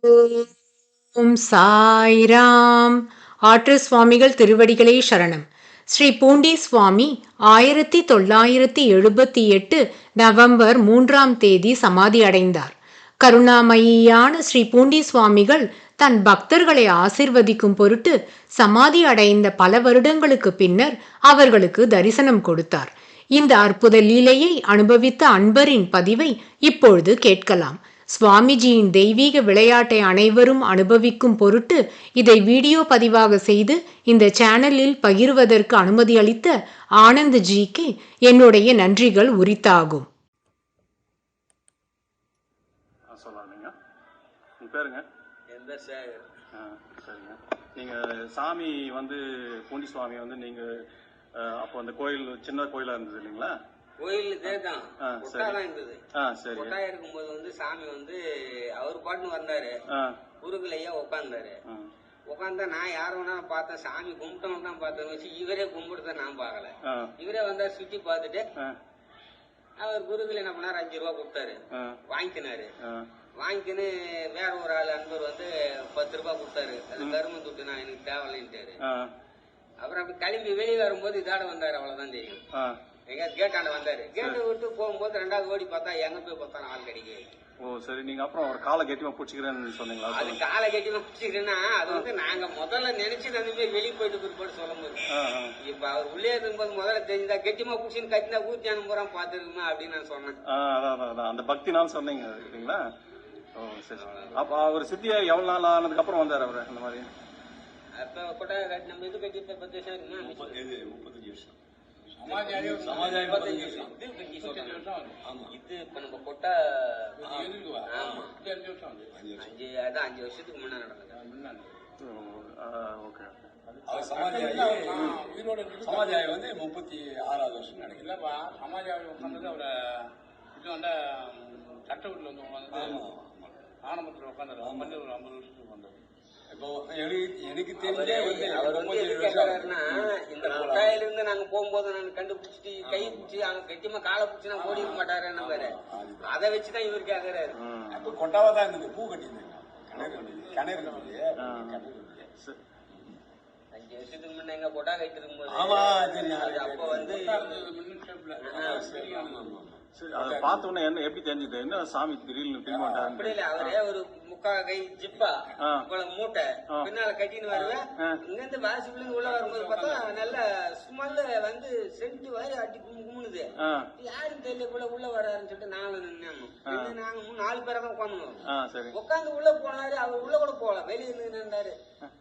ஓம் சாய்ராம். ஆற்று சுவாமிகள் திருவடிகளே சரணம். ஸ்ரீ பூண்டி சுவாமி 1978 நவம்பர் 3ஆம் தேதி சமாதி அடைந்தார். கருணாமயியான ஸ்ரீ பூண்டி சுவாமிகள் தன் பக்தர்களை ஆசிர்வதிக்கும் பொருட்டு சமாதி அடைந்த பல வருடங்களுக்கு பின்னர் அவர்களுக்கு தரிசனம் கொடுத்தார். இந்த அற்புத லீலையை அனுபவித்த அன்பரின் பதிவை இப்பொழுது கேட்கலாம். சுவாமிஜியின் தெய்வீக விளையாட்டை அனைவரும் அனுபவிக்கும் பொருட்டு இதை வீடியோ பதிவாக செய்து இந்த சேனலில் பகிர்வதற்கு அனுமதி அளித்த ஆனந்த் ஜிக்கு என்னுடைய நன்றிகள் உரித்தாகும். நீங்க சாமி பூண்டி சுவாமி நீங்க அப்போ அந்த கோயில் சின்ன கோயிலா இருந்தது இல்லைங்களா? கோயில் இதேதான் இருந்தது. கொட்டா இருக்கும்போது சாமி அவர் பாட்டுன்னு வந்தாரு. குருகுலையா உட்காந்தாரு. உட்காந்தா நான் யார வேணா பார்த்தேன். சாமி கும்பிட்டவங்க தான் பார்த்தேன் வச்சு இவரே கும்பிடுறத நான் பார்க்கல. இவரே வந்தா சுத்தி பார்த்துட்டு அவர் குருகுல என்ன பண்ணாரு, 5 ரூபா கொடுத்தாரு. வாங்கிக்கினாரு. வாங்கிக்கின்னு வேற ஒரு ஆள் அன்பர் 10 ரூபாய் கொடுத்தாரு. அது கருமம் துட்டு நான் எனக்கு தேவையில்லைன்ட்டாரு. அப்புறம் அப்படி கிளம்பி வெளியே வரும்போது இதோட வந்தாரு. அவ்வளவுதான் தெரியும். எங்க கேட்டாண்ட வந்தாரு. கேட்டு விட்டு போகும்போது 2வது ஓடி பார்த்தா எங்க போய் பார்த்தா ஆள் கிடைக்காது. ஓ சரி. நீங்க அப்புறம் ஒரு காலை கட்டிமா பிடிச்சிக்கிறேன்னு சொன்னீங்களா? அது காலை கட்டிமா பிடிச்சிக்கிறேன்னா அது நாங்க முதல்ல நினைச்சது அந்த மாதிரி வெளியே போயிட்டு பிற்பாடு சொல்லும் போது இப்ப அவர் உள்ளே இருக்கும்போது முதல்ல தெரிஞ்சா கெட்டிமா பிடிச்சின்னு கட்டினா ஊத்தி அனுப்புறான் பாத்துருக்குமா அப்படின்னு நான் சொன்னேன். அந்த பக்தினால சொன்னீங்க இல்லைங்களா? ஓ சரி. அப்ப அவர் சித்தியா எவ்வளவு நாள் ஆனதுக்கு அப்புறம் வந்தாரு அவரு அந்த மாதிரி? அப்ப கொட்டை கட்டி நம்ம இது கட்டி 10 வருஷம் இருக்குமா? 35 வருஷம். இது இப்ப நம்ம கொட்டா 5 வருஷத்துக்கு முன்னாடி நடந்தது. சமாஜாய் 36வது வருஷம் நினைக்கிறேன். சமாஜாய் உட்காந்து அவரை இது சட்ட வீட்டில் ஆனந்தத்தில் உட்காந்து ஒரு 50 வருஷத்துக்கு வந்தார். எனக்கு தெரிஞ்ச அவர் இந்த கொட்டாயில இருந்து நாங்க போகும்போது நான் கண்டுபிடிச்சிட்டு கை பிடிச்சி அவங்க கெட்டியமா காலை பிடிச்சி நான் ஓடிக்க மாட்டாரு என்ன பாரு. அதை வச்சுதான் இவரு கேக்குறாரு. அப்ப கொட்டாவா தான் இருந்தது. பூ கட்டியிருந்தேன். கிணறு 5 வருஷத்துக்கு முன்ன எங்க கொட்டா கட்டி இருக்கும் போது அப்ப அதை பார்த்த உடனே என்ன எப்படி தெரிஞ்சது? என்ன சாமி திடீர்னு அப்படி இல்ல, அவரே ஒரு முக்கா கை ஜிப்பா மூட்டை பின்னால கட்டின்னு வருவேன். இங்க இருந்து வாசிப்புல உள்ள வரும்போது பார்த்தா நல்ல ஸ்மெல்ல சென்ட் வாரி அடி கும்முனுது. யாரும் தெரியல போல உள்ள வராருன்னு சொல்லிட்டு நாங்களும் நின்னோம். நாங்க 4 பேரா தான் உட்காந்துனோம். உட்காந்து உள்ள போனாரு. அவர் உள்ள கூட போகல, வெளியே நின்றாரு.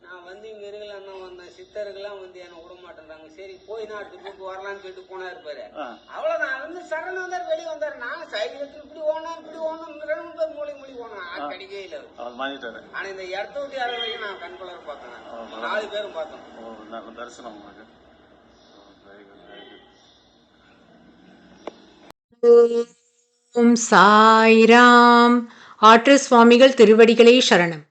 நான் இங்க இருக்கலாம் வந்தேன். சித்தர்கள்லாம் என்ன விட மாட்டேன்றாங்க. சரி போய் நாட்டுக்கு வரலாம்னு சொல்லிட்டு போனா இருப்பாரு. அவ்வளவுதான் சரண் வந்தாரு, வெளியே வந்தாரு. நான் சைக்கிள் இப்படி ஓடணும் 2 பேர் மூளை ஓடணும். ஆள் கிடைக்கவே இல்லை. ஆனா இந்த இடத்த விட்டு யாரும் நான் கண்குள்ள பார்த்தேன். 4 பேரும் பார்த்தோம். தரிசனம். ஓம் சாய்ராம். ஆற்று சுவாமிகள் திருவடிகளே சரணம்.